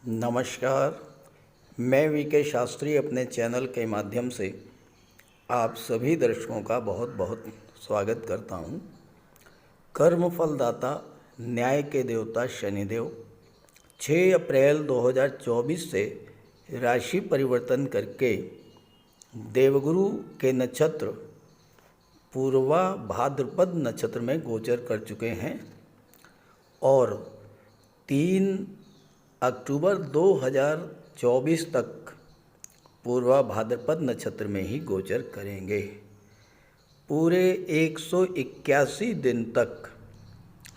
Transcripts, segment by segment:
नमस्कार। मैं वीके शास्त्री अपने चैनल के माध्यम से आप सभी दर्शकों का बहुत बहुत स्वागत करता हूं। कर्म फलदाता न्याय के देवता शनिदेव 6 अप्रैल 2024 से राशि परिवर्तन करके देवगुरु के नक्षत्र पूर्वा भाद्रपद नक्षत्र में गोचर कर चुके हैं और 3 अक्टूबर 2024 तक पूर्वा भाद्रपद नक्षत्र में ही गोचर करेंगे। पूरे 181 दिन तक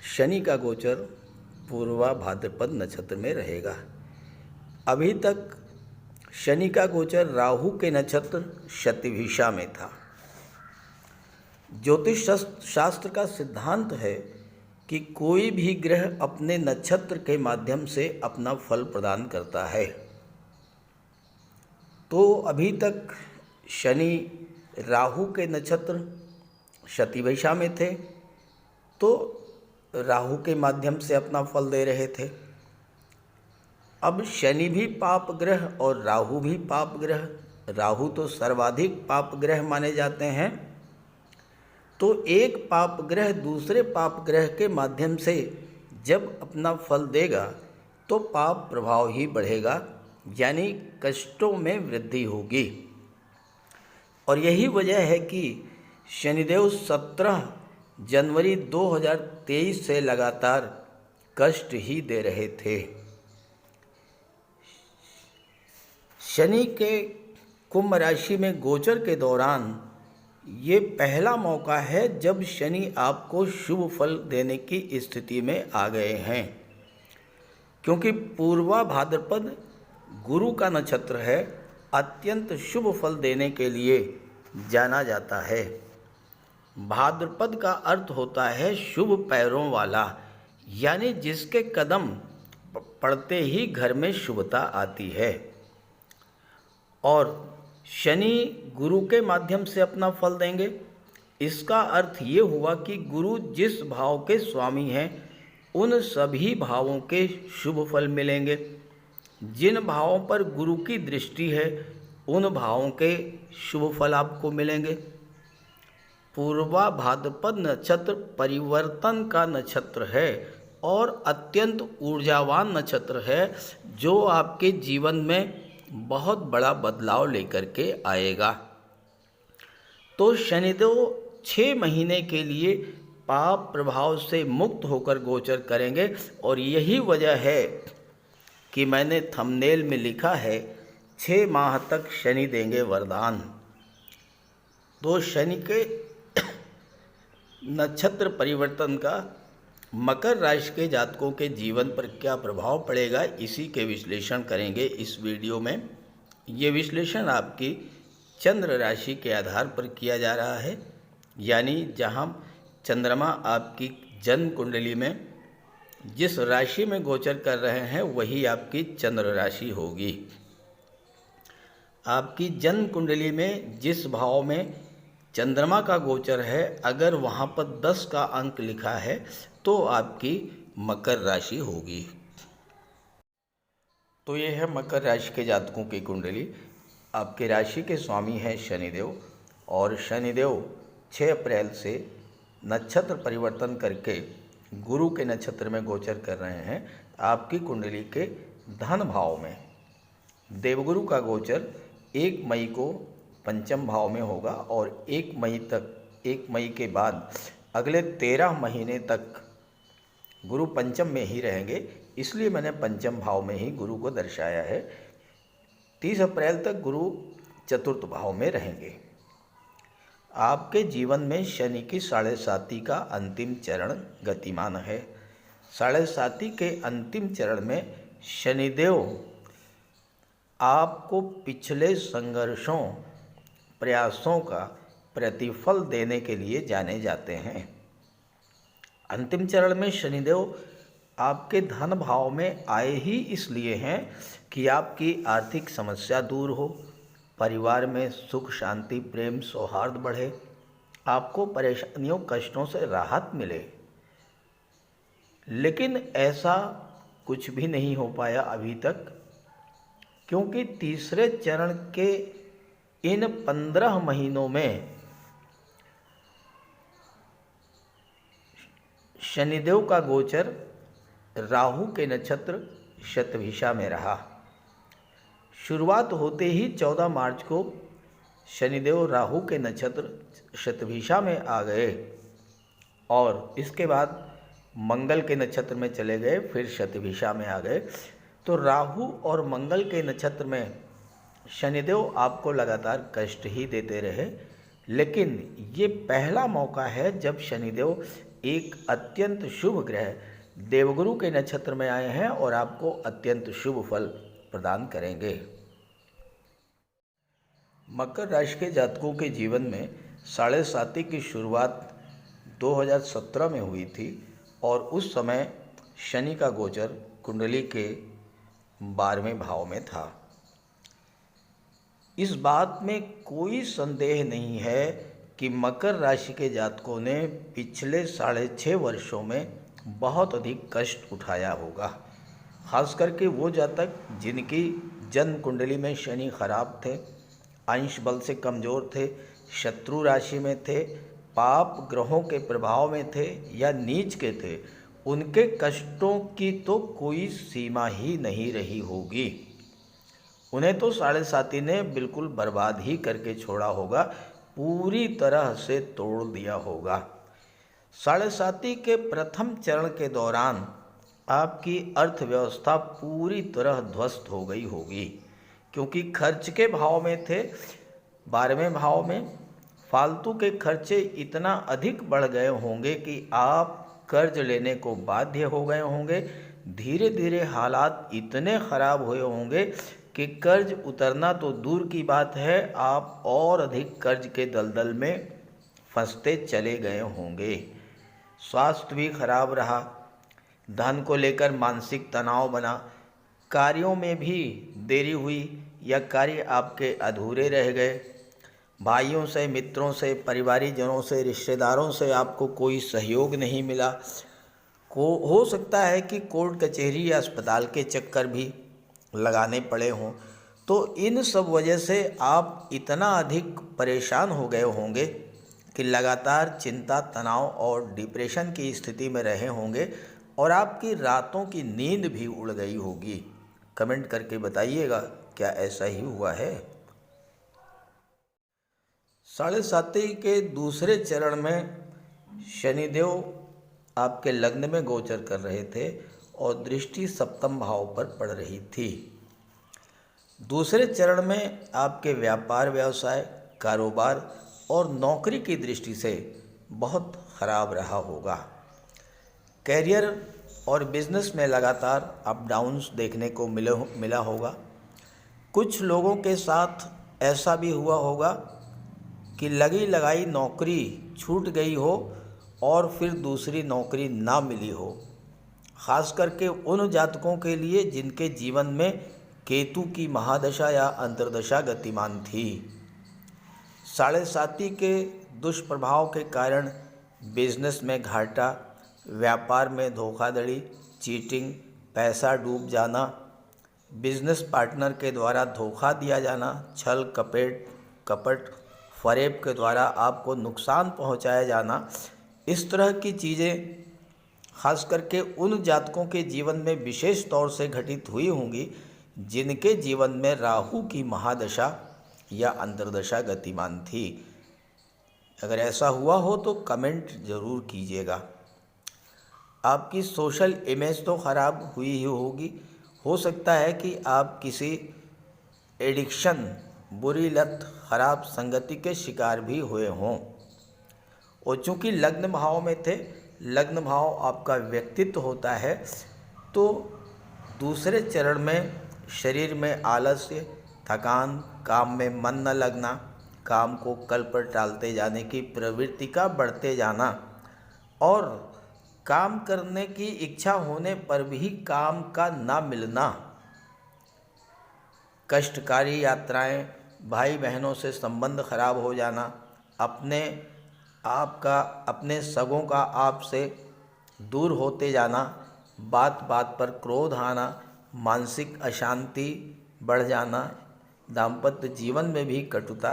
शनि का गोचर पूर्वा भाद्रपद नक्षत्र में रहेगा। अभी तक शनि का गोचर राहु के नक्षत्र शतभिषा में था। ज्योतिष शास्त्र का सिद्धांत है कि कोई भी ग्रह अपने नक्षत्र के माध्यम से अपना फल प्रदान करता है। तो अभी तक शनि राहु के नक्षत्र शतभिषा में थे, तो राहु के माध्यम से अपना फल दे रहे थे। अब शनि भी पाप ग्रह और राहु भी पाप ग्रह, राहु तो सर्वाधिक पाप ग्रह माने जाते हैं। तो एक पाप ग्रह दूसरे पाप ग्रह के माध्यम से जब अपना फल देगा तो पाप प्रभाव ही बढ़ेगा, यानी कष्टों में वृद्धि होगी। और यही वजह है कि शनिदेव 17 जनवरी 2023 से लगातार कष्ट ही दे रहे थे। शनि के कुंभ राशि में गोचर के दौरान ये पहला मौका है जब शनि आपको शुभ फल देने की स्थिति में आ गए हैं, क्योंकि पूर्वा भाद्रपद गुरु का नक्षत्र है, अत्यंत शुभ फल देने के लिए जाना जाता है। भाद्रपद का अर्थ होता है शुभ पैरों वाला, यानी जिसके कदम पड़ते ही घर में शुभता आती है। और शनि गुरु के माध्यम से अपना फल देंगे। इसका अर्थ ये हुआ कि गुरु जिस भाव के स्वामी हैं उन सभी भावों के शुभ फल मिलेंगे। जिन भावों पर गुरु की दृष्टि है उन भावों के शुभ फल आपको मिलेंगे। पूर्वा भाद्रपद नक्षत्र परिवर्तन का नक्षत्र है और अत्यंत ऊर्जावान नक्षत्र है, जो आपके जीवन में बहुत बड़ा बदलाव लेकर के आएगा। तो शनिदेव 6 महीने के लिए पाप प्रभाव से मुक्त होकर गोचर करेंगे और यही वजह है कि मैंने थंबनेल में लिखा है 6 माह तक शनि देंगे वरदान। तो शनि के नक्षत्र परिवर्तन का मकर राशि के जातकों के जीवन पर क्या प्रभाव पड़ेगा, इसी के विश्लेषण करेंगे इस वीडियो में। ये विश्लेषण आपकी चंद्र राशि के आधार पर किया जा रहा है, यानी जहां चंद्रमा आपकी जन्म कुंडली में जिस राशि में गोचर कर रहे हैं वही आपकी चंद्र राशि होगी। आपकी जन्म कुंडली में जिस भाव में चंद्रमा का गोचर है, अगर वहाँ पर 10 का अंक लिखा है तो आपकी मकर राशि होगी। तो ये है मकर राशि के जातकों की कुंडली। आपके राशि के स्वामी हैं शनिदेव, और शनिदेव 6 अप्रैल से नक्षत्र परिवर्तन करके गुरु के नक्षत्र में गोचर कर रहे हैं। आपकी कुंडली के धन भाव में देवगुरु का गोचर 1 मई को पंचम भाव में होगा और 1 मई के बाद अगले 13 महीने तक गुरु पंचम में ही रहेंगे, इसलिए मैंने पंचम भाव में ही गुरु को दर्शाया है। 30 अप्रैल तक गुरु चतुर्थ भाव में रहेंगे। आपके जीवन में शनि की 7.5 का अंतिम चरण गतिमान है। 7.5 के अंतिम चरण में शनिदेव आपको पिछले संघर्षों प्रयासों का प्रतिफल देने के लिए जाने जाते हैं। अंतिम चरण में शनिदेव आपके धन भाव में आए ही इसलिए हैं कि आपकी आर्थिक समस्या दूर हो, परिवार में सुख शांति प्रेम सौहार्द बढ़े, आपको परेशानियों कष्टों से राहत मिले। लेकिन ऐसा कुछ भी नहीं हो पाया अभी तक, क्योंकि तीसरे चरण के इन 15 महीनों में शनिदेव का गोचर राहु के नक्षत्र शतभिषा में रहा। शुरुआत होते ही 14 मार्च को शनिदेव राहु के नक्षत्र शतभिषा में आ गए और इसके बाद मंगल के नक्षत्र में चले गए, फिर शतभिषा में आ गए। तो राहु और मंगल के नक्षत्र में शनिदेव आपको लगातार कष्ट ही देते रहे, लेकिन ये पहला मौका है जब शनिदेव एक अत्यंत शुभ ग्रह देवगुरु के नक्षत्र में आए हैं और आपको अत्यंत शुभ फल प्रदान करेंगे। मकर राशि के जातकों के जीवन में साढ़े साती की शुरुआत 2017 में हुई थी और उस समय शनि का गोचर कुंडली के 12वें भाव में था। इस बात में कोई संदेह नहीं है कि मकर राशि के जातकों ने पिछले 6.5 वर्षों में बहुत अधिक कष्ट उठाया होगा। खास करके वो जातक जिनकी जन्म कुंडली में शनि खराब थे, अंश बल से कमज़ोर थे, शत्रु राशि में थे, पाप ग्रहों के प्रभाव में थे या नीच के थे, उनके कष्टों की तो कोई सीमा ही नहीं रही होगी। उन्हें तो साढ़े साती ने बिल्कुल बर्बाद ही करके छोड़ा होगा, पूरी तरह से तोड़ दिया होगा। साढ़े साती के प्रथम चरण के दौरान आपकी अर्थव्यवस्था पूरी तरह ध्वस्त हो गई होगी, क्योंकि खर्च के भाव में थे 12वें भाव में। फालतू के खर्चे इतना अधिक बढ़ गए होंगे कि आप कर्ज लेने को बाध्य हो गए होंगे। धीरे धीरे हालात इतने ख़राब हुए होंगे कि कर्ज उतरना तो दूर की बात है, आप और अधिक कर्ज के दलदल में फंसते चले गए होंगे। स्वास्थ्य भी खराब रहा, धन को लेकर मानसिक तनाव बना, कार्यों में भी देरी हुई या कार्य आपके अधूरे रह गए। भाइयों से, मित्रों से, परिवारीजनों से, रिश्तेदारों से आपको कोई सहयोग नहीं मिला। हो सकता है कि कोर्ट कचहरी या अस्पताल के चक्कर भी लगाने पड़े हों। तो इन सब वजह से आप इतना अधिक परेशान हो गए होंगे कि लगातार चिंता, तनाव और डिप्रेशन की स्थिति में रहे होंगे और आपकी रातों की नींद भी उड़ गई होगी। कमेंट करके बताइएगा, क्या ऐसा ही हुआ है? साढ़े साती के दूसरे चरण में शनिदेव आपके लग्न में गोचर कर रहे थे और दृष्टि सप्तम भाव पर पड़ रही थी। दूसरे चरण में आपके व्यापार, व्यवसाय, कारोबार और नौकरी की दृष्टि से बहुत खराब रहा होगा। कैरियर और बिजनेस में लगातार अप डाउन्स देखने को मिला होगा। कुछ लोगों के साथ ऐसा भी हुआ होगा कि लगी लगाई नौकरी छूट गई हो और फिर दूसरी नौकरी ना मिली हो। खास करके उन जातकों के लिए जिनके जीवन में केतु की महादशा या अंतर्दशा गतिमान थी। साढ़े साती के दुष्प्रभाव के कारण बिजनेस में घाटा, व्यापार में धोखाधड़ी, चीटिंग, पैसा डूब जाना, बिजनेस पार्टनर के द्वारा धोखा दिया जाना, छल कपट, फरेब के द्वारा आपको नुकसान पहुंचाया जाना, इस तरह की चीज़ें खास करके उन जातकों के जीवन में विशेष तौर से घटित हुई होंगी जिनके जीवन में राहु की महादशा या अंतर्दशा गतिमान थी। अगर ऐसा हुआ हो तो कमेंट ज़रूर कीजिएगा। आपकी सोशल इमेज तो ख़राब हुई ही होगी। हो सकता है कि आप किसी एडिक्शन, बुरी लत, खराब संगति के शिकार भी हुए हों। और चूँकि लग्न भाव में थे, लग्न भाव आपका व्यक्तित्व होता है, तो दूसरे चरण में शरीर में आलस्य, थकान, काम में मन न लगना, काम को कल पर टालते जाने की प्रवृत्ति का बढ़ते जाना और काम करने की इच्छा होने पर भी काम का ना मिलना, कष्टकारी यात्राएं, भाई बहनों से संबंध खराब हो जाना, अपने सगों का आपसे दूर होते जाना, बात बात पर क्रोध आना, मानसिक अशांति बढ़ जाना, दाम्पत्य जीवन में भी कटुता,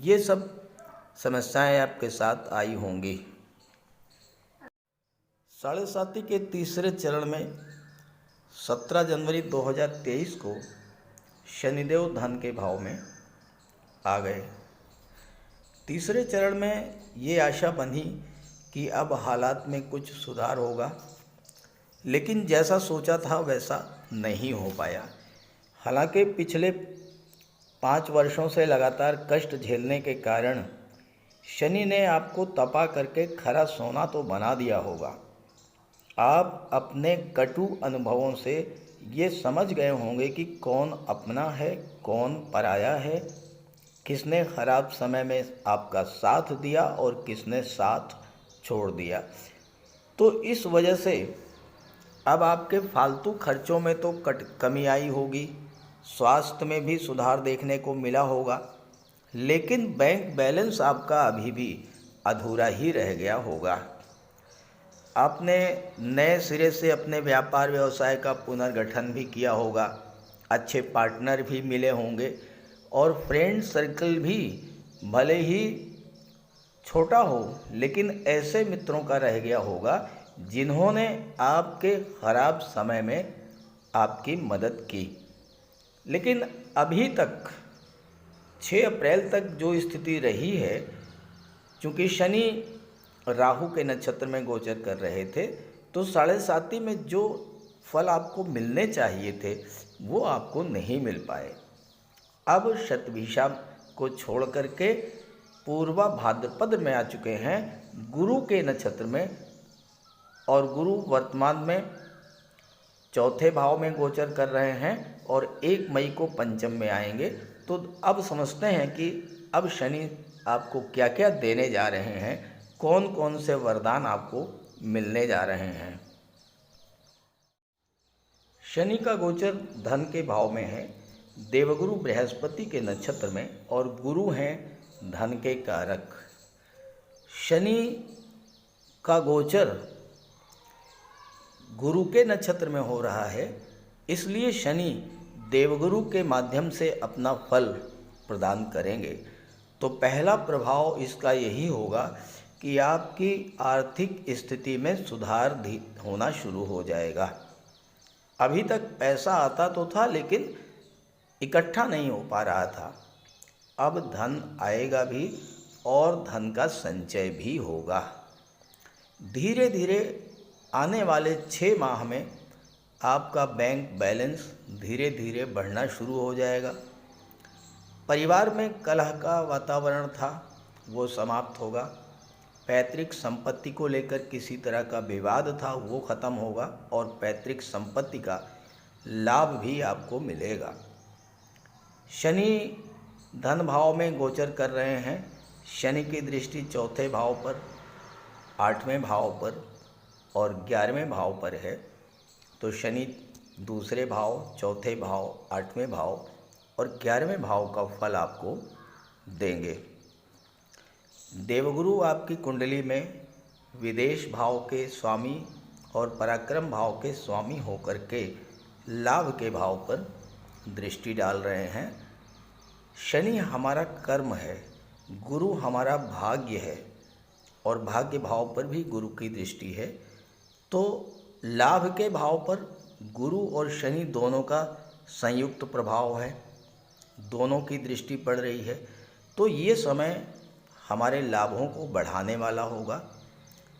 ये सब समस्याएं आपके साथ आई होंगी। साढ़े साथी के तीसरे चरण में 17 जनवरी 2023 को शनिदेव धन के भाव में आ गए। तीसरे चरण में ये आशा बंधी कि अब हालात में कुछ सुधार होगा, लेकिन जैसा सोचा था वैसा नहीं हो पाया। हालांकि पिछले 5 वर्षों से लगातार कष्ट झेलने के कारण शनि ने आपको तपा करके खरा सोना तो बना दिया होगा। आप अपने कटु अनुभवों से ये समझ गए होंगे कि कौन अपना है, कौन पराया है, किसने खराब समय में आपका साथ दिया और किसने साथ छोड़ दिया। तो इस वजह से अब आपके फालतू खर्चों में तो कमी आई होगी, स्वास्थ्य में भी सुधार देखने को मिला होगा, लेकिन बैंक बैलेंस आपका अभी भी अधूरा ही रह गया होगा। आपने नए सिरे से अपने व्यापार व्यवसाय का पुनर्गठन भी किया होगा, अच्छे पार्टनर भी मिले होंगे और फ्रेंड सर्कल भी भले ही छोटा हो, लेकिन ऐसे मित्रों का रह गया होगा जिन्होंने आपके ख़राब समय में आपकी मदद की। लेकिन अभी तक 6 अप्रैल तक जो स्थिति रही है, चूँकि शनि राहु के नक्षत्र में गोचर कर रहे थे, तो साढ़े साती में जो फल आपको मिलने चाहिए थे वो आपको नहीं मिल पाए। अब शतभिषा को छोड़ करके पूर्वा भाद्रपद में आ चुके हैं गुरु के नक्षत्र में, और गुरु वर्तमान में चौथे भाव में गोचर कर रहे हैं और 1 मई को पंचम में आएंगे। तो अब समझते हैं कि अब शनि आपको क्या क्या देने जा रहे हैं, कौन कौन से वरदान आपको मिलने जा रहे हैं। शनि का गोचर धन के भाव में है, देवगुरु बृहस्पति के नक्षत्र में, और गुरु हैं धन के कारक। शनि का गोचर गुरु के नक्षत्र में हो रहा है, इसलिए शनि देवगुरु के माध्यम से अपना फल प्रदान करेंगे। तो पहला प्रभाव इसका यही होगा कि आपकी आर्थिक स्थिति में सुधार होना शुरू हो जाएगा। अभी तक पैसा आता तो था लेकिन इकट्ठा नहीं हो पा रहा था, अब धन आएगा भी और धन का संचय भी होगा। धीरे धीरे आने वाले 6 माह में आपका बैंक बैलेंस धीरे धीरे बढ़ना शुरू हो जाएगा। परिवार में कलह का वातावरण था वो समाप्त होगा। पैतृक संपत्ति को लेकर किसी तरह का विवाद था वो ख़त्म होगा और पैतृक संपत्ति का लाभ भी आपको मिलेगा। शनि धन भाव में गोचर कर रहे हैं। शनि की दृष्टि चौथे भाव पर, 8वें भाव पर और 11वें भाव पर है। तो शनि दूसरे भाव, चौथे भाव, 8वें भाव और 11वें भाव का फल आपको देंगे। देवगुरु आपकी कुंडली में विदेश भाव के स्वामी और पराक्रम भाव के स्वामी होकर के लाभ के भाव पर दृष्टि डाल रहे हैं। शनि हमारा कर्म है, गुरु हमारा भाग्य है और भाग्य भाव पर भी गुरु की दृष्टि है। तो लाभ के भाव पर गुरु और शनि दोनों का संयुक्त प्रभाव है, दोनों की दृष्टि पड़ रही है। तो ये समय हमारे लाभों को बढ़ाने वाला होगा।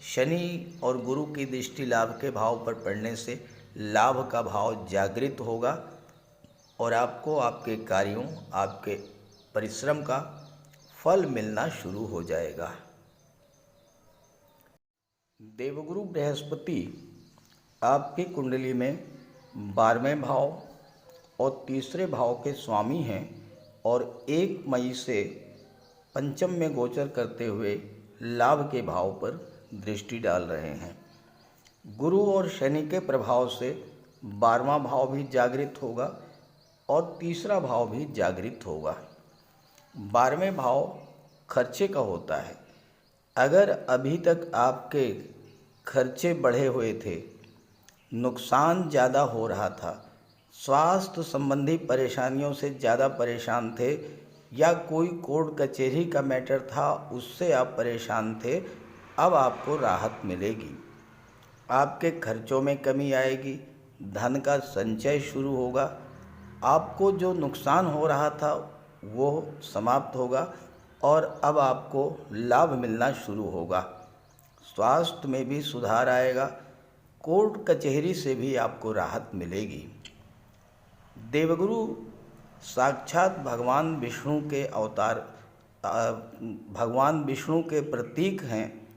शनि और गुरु की दृष्टि लाभ के भाव पर पड़ने से लाभ का भाव जागृत होगा और आपको आपके कार्यों, आपके परिश्रम का फल मिलना शुरू हो जाएगा। देवगुरु बृहस्पति आपकी कुंडली में 12वें भाव और तीसरे भाव के स्वामी हैं और 1 मई से पंचम में गोचर करते हुए लाभ के भाव पर दृष्टि डाल रहे हैं। गुरु और शनि के प्रभाव से 12वां भाव भी जागृत होगा और तीसरा भाव भी जागृत होगा। 12वें भाव खर्चे का होता है। अगर अभी तक आपके खर्चे बढ़े हुए थे, नुकसान ज़्यादा हो रहा था, स्वास्थ्य संबंधी परेशानियों से ज़्यादा परेशान थे, या कोई कोर्ट कचहरी का मैटर था उससे आप परेशान थे, अब आपको राहत मिलेगी। आपके खर्चों में कमी आएगी, धन का संचय शुरू होगा, आपको जो नुकसान हो रहा था वो समाप्त होगा और अब आपको लाभ मिलना शुरू होगा। स्वास्थ्य में भी सुधार आएगा, कोर्ट कचहरी से भी आपको राहत मिलेगी। देवगुरु साक्षात भगवान विष्णु के अवतार भगवान विष्णु के प्रतीक हैं,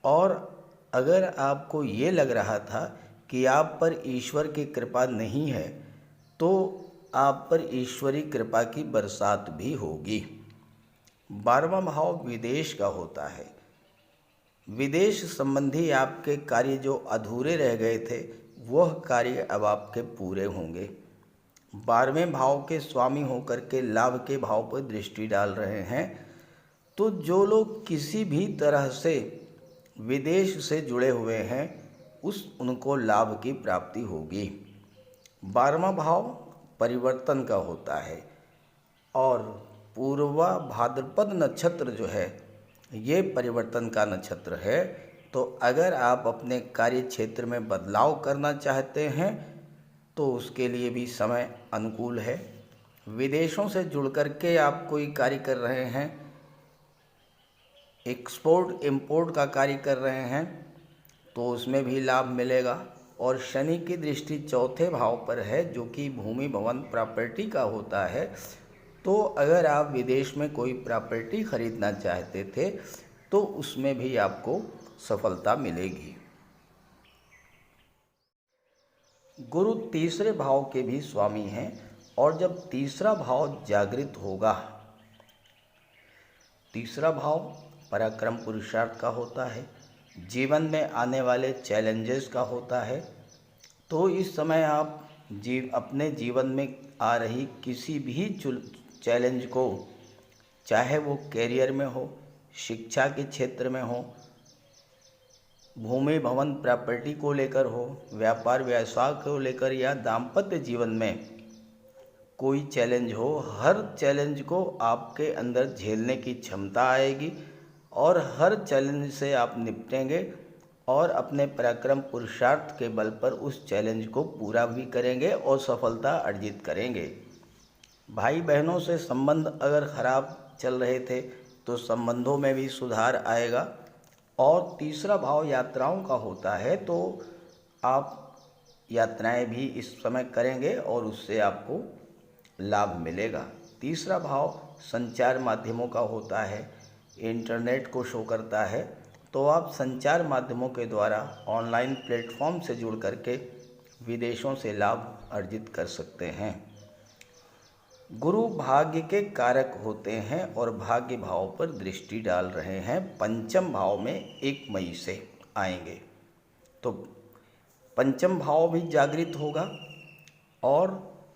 और अगर आपको ये लग रहा था कि आप पर ईश्वर की कृपा नहीं है, तो आप पर ईश्वरी कृपा की बरसात भी होगी। 12वां भाव विदेश का होता है। विदेश संबंधी आपके कार्य जो अधूरे रह गए थे, वह कार्य अब आपके पूरे होंगे। 12वें भाव के स्वामी होकर के लाभ के भाव पर दृष्टि डाल रहे हैं, तो जो लोग किसी भी तरह से विदेश से जुड़े हुए हैं उनको लाभ की प्राप्ति होगी। 12वां भाव परिवर्तन का होता है, और पूर्वा भाद्रपद नक्षत्र जो है ये परिवर्तन का नक्षत्र है। तो अगर आप अपने कार्य क्षेत्र में बदलाव करना चाहते हैं तो उसके लिए भी समय अनुकूल है। विदेशों से जुड़ कर के आप कोई कार्य कर रहे हैं, एक्सपोर्ट इंपोर्ट का कार्य कर रहे हैं, तो उसमें भी लाभ मिलेगा। और शनि की दृष्टि चौथे भाव पर है जो कि भूमि भवन प्रॉपर्टी का होता है। तो अगर आप विदेश में कोई प्रॉपर्टी खरीदना चाहते थे तो उसमें भी आपको सफलता मिलेगी। गुरु तीसरे भाव के भी स्वामी हैं, और जब तीसरा भाव जागृत होगा, तीसरा भाव पराक्रम पुरुषार्थ का होता है, जीवन में आने वाले चैलेंजेस का होता है। तो इस समय आप अपने जीवन में आ रही किसी भी चैलेंज को, चाहे वो कैरियर में हो, शिक्षा के क्षेत्र में हो, भूमि भवन प्रॉपर्टी को लेकर हो, व्यापार व्यवसाय को लेकर, या दाम्पत्य जीवन में कोई चैलेंज हो, हर चैलेंज को आपके अंदर झेलने की क्षमता आएगी और हर चैलेंज से आप निपटेंगे और अपने पराक्रम पुरुषार्थ के बल पर उस चैलेंज को पूरा भी करेंगे और सफलता अर्जित करेंगे। भाई बहनों से संबंध अगर खराब चल रहे थे तो संबंधों में भी सुधार आएगा। और तीसरा भाव यात्राओं का होता है, तो आप यात्राएं भी इस समय करेंगे और उससे आपको लाभ मिलेगा। तीसरा भाव संचार माध्यमों का होता है, इंटरनेट को शो करता है। तो आप संचार माध्यमों के द्वारा ऑनलाइन प्लेटफॉर्म से जुड़ करके विदेशों से लाभ अर्जित कर सकते हैं। गुरु भाग्य के कारक होते हैं और भाग्य भाव पर दृष्टि डाल रहे हैं। पंचम भाव में 1 मई से आएंगे, तो पंचम भाव भी जागृत होगा और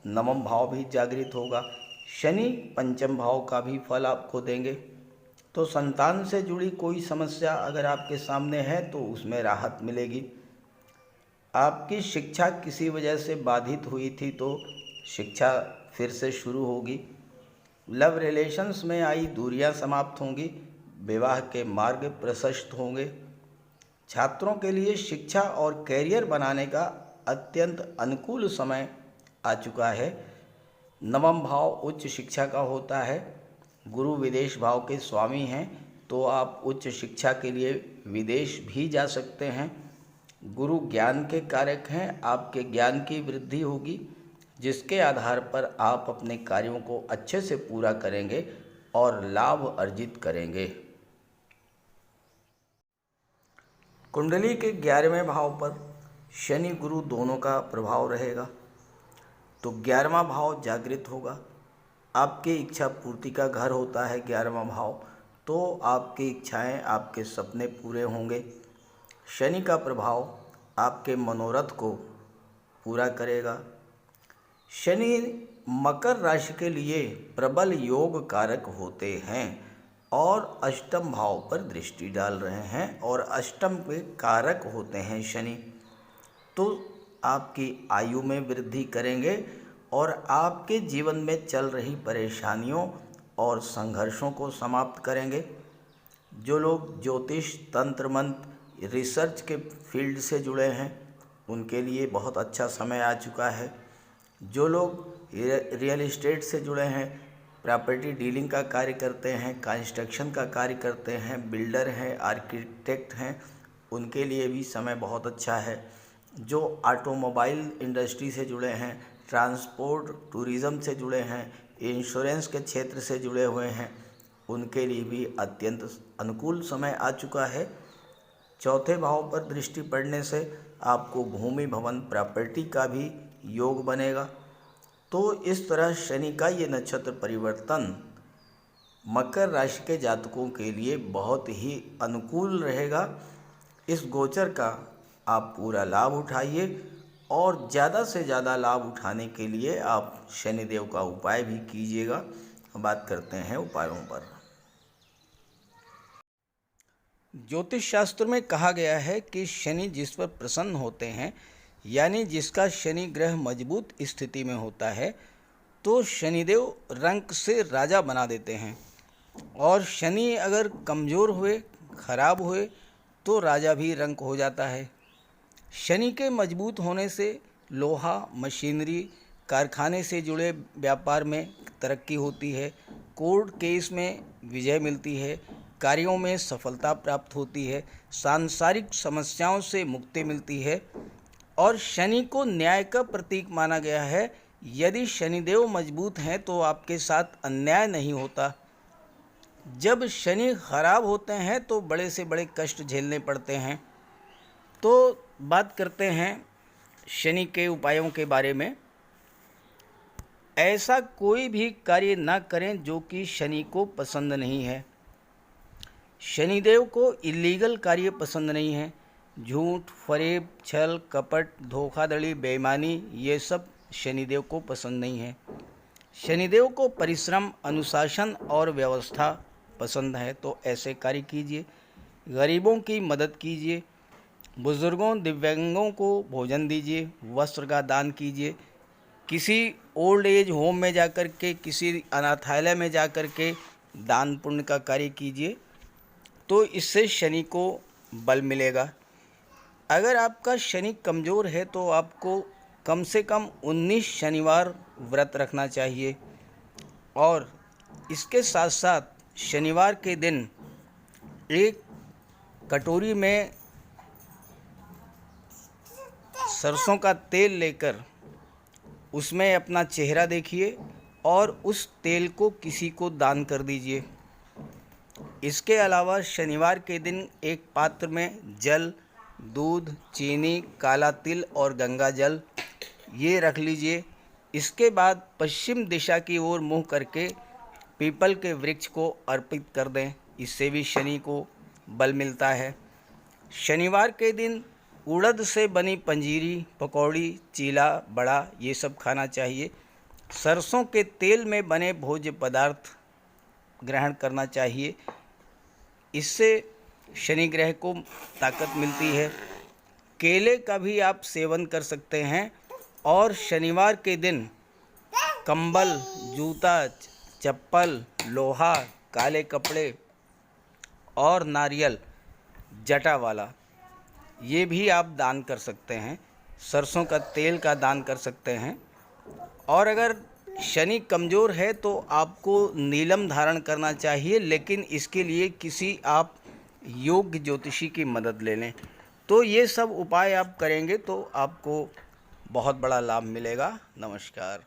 नवम भाव भी जागृत होगा। शनि पंचम भाव का भी फल आपको देंगे। तो संतान से जुड़ी कोई समस्या अगर आपके सामने है तो उसमें राहत मिलेगी। आपकी शिक्षा किसी वजह से बाधित हुई थी तो शिक्षा फिर से शुरू होगी। लव रिलेशंस में आई दूरियां समाप्त होंगी, विवाह के मार्ग प्रशस्त होंगे। छात्रों के लिए शिक्षा और कैरियर बनाने का अत्यंत अनुकूल समय आ चुका है। नवम भाव उच्च शिक्षा का होता है। गुरु विदेश भाव के स्वामी हैं, तो आप उच्च शिक्षा के लिए विदेश भी जा सकते हैं। गुरु ज्ञान के कारक हैं, आपके ज्ञान की वृद्धि होगी जिसके आधार पर आप अपने कार्यों को अच्छे से पूरा करेंगे और लाभ अर्जित करेंगे। कुंडली के 11वें भाव पर शनि गुरु दोनों का प्रभाव रहेगा, तो 11वां भाव जागृत होगा। आपकी इच्छा पूर्ति का घर होता है 11वां भाव, तो आपकी इच्छाएं, आपके सपने पूरे होंगे। शनि का प्रभाव आपके मनोरथ को पूरा करेगा। शनि मकर राशि के लिए प्रबल योग कारक होते हैं और अष्टम भाव पर दृष्टि डाल रहे हैं, और अष्टम के कारक होते हैं शनि। तो आपकी आयु में वृद्धि करेंगे और आपके जीवन में चल रही परेशानियों और संघर्षों को समाप्त करेंगे। जो लोग ज्योतिष, तंत्र मंत्र, रिसर्च के फील्ड से जुड़े हैं उनके लिए बहुत अच्छा समय आ चुका है। जो लोग रियल एस्टेट से जुड़े हैं, प्रॉपर्टी डीलिंग का कार्य करते हैं, कंस्ट्रक्शन का कार्य करते हैं, बिल्डर हैं, आर्किटेक्ट हैं, उनके लिए भी समय बहुत अच्छा है। जो ऑटोमोबाइल इंडस्ट्री से जुड़े हैं, ट्रांसपोर्ट टूरिज़्म से जुड़े हैं, इंश्योरेंस के क्षेत्र से जुड़े हुए हैं, उनके लिए भी अत्यंत अनुकूल समय आ चुका है। चौथे भाव पर दृष्टि पड़ने से आपको भूमि, भवन, प्रॉपर्टी का भी योग बनेगा। तो इस तरह शनि का ये नक्षत्र परिवर्तन मकर राशि के जातकों के लिए बहुत ही अनुकूल रहेगा। इस गोचर का आप पूरा लाभ उठाइए और ज़्यादा से ज़्यादा लाभ उठाने के लिए आप शनिदेव का उपाय भी कीजिएगा। बात करते हैं उपायों पर। ज्योतिष शास्त्र में कहा गया है कि शनि जिस पर प्रसन्न होते हैं, यानी जिसका शनि ग्रह मजबूत स्थिति में होता है, तो शनिदेव रंक से राजा बना देते हैं। और शनि अगर कमज़ोर हुए, खराब हुए, तो राजा भी रंक हो जाता है। शनि के मजबूत होने से लोहा, मशीनरी, कारखाने से जुड़े व्यापार में तरक्की होती है, कोर्ट केस में विजय मिलती है, कार्यों में सफलता प्राप्त होती है, सांसारिक समस्याओं से मुक्ति मिलती है। और शनि को न्याय का प्रतीक माना गया है। यदि शनिदेव मजबूत हैं तो आपके साथ अन्याय नहीं होता। जब शनि खराब होते हैं तो बड़े से बड़े कष्ट झेलने पड़ते हैं। तो बात करते हैं शनि के उपायों के बारे में। ऐसा कोई भी कार्य ना करें जो कि शनि को पसंद नहीं है। शनिदेव को इलीगल कार्य पसंद नहीं है। झूठ, फरेब, छल, कपट, धोखाधड़ी, बेईमानी, ये सब शनिदेव को पसंद नहीं है। शनिदेव को परिश्रम, अनुशासन और व्यवस्था पसंद है, तो ऐसे कार्य कीजिए। गरीबों की मदद कीजिए, बुजुर्गों, दिव्यांगों को भोजन दीजिए, वस्त्र का दान कीजिए, किसी ओल्ड एज होम में जाकर के, किसी अनाथालय में जाकर के दान पुण्य का कार्य कीजिए, तो इससे शनि को बल मिलेगा। अगर आपका शनि कमज़ोर है तो आपको कम से कम 19 शनिवार व्रत रखना चाहिए। और इसके साथ साथ शनिवार के दिन एक कटोरी में सरसों का तेल लेकर उसमें अपना चेहरा देखिए और उस तेल को किसी को दान कर दीजिए। इसके अलावा शनिवार के दिन एक पात्र में जल, दूध, चीनी, काला तिल और गंगा जल ये रख लीजिए। इसके बाद पश्चिम दिशा की ओर मुँह करके पीपल के वृक्ष को अर्पित कर दें। इससे भी शनि को बल मिलता है। शनिवार के दिन उड़द से बनी पंजीरी, पकौड़ी, चीला, बड़ा ये सब खाना चाहिए। सरसों के तेल में बने भोज्य पदार्थ ग्रहण करना चाहिए। इससे शनि ग्रह को ताकत मिलती है। केले का भी आप सेवन कर सकते हैं। और शनिवार के दिन कंबल, जूता, चप्पल, लोहा, काले कपड़े और नारियल जटा वाला ये भी आप दान कर सकते हैं। सरसों का तेल का दान कर सकते हैं। और अगर शनि कमज़ोर है तो आपको नीलम धारण करना चाहिए, लेकिन इसके लिए किसी आप योग्य ज्योतिषी की मदद ले लें। तो ये सब उपाय आप करेंगे तो आपको बहुत बड़ा लाभ मिलेगा। नमस्कार।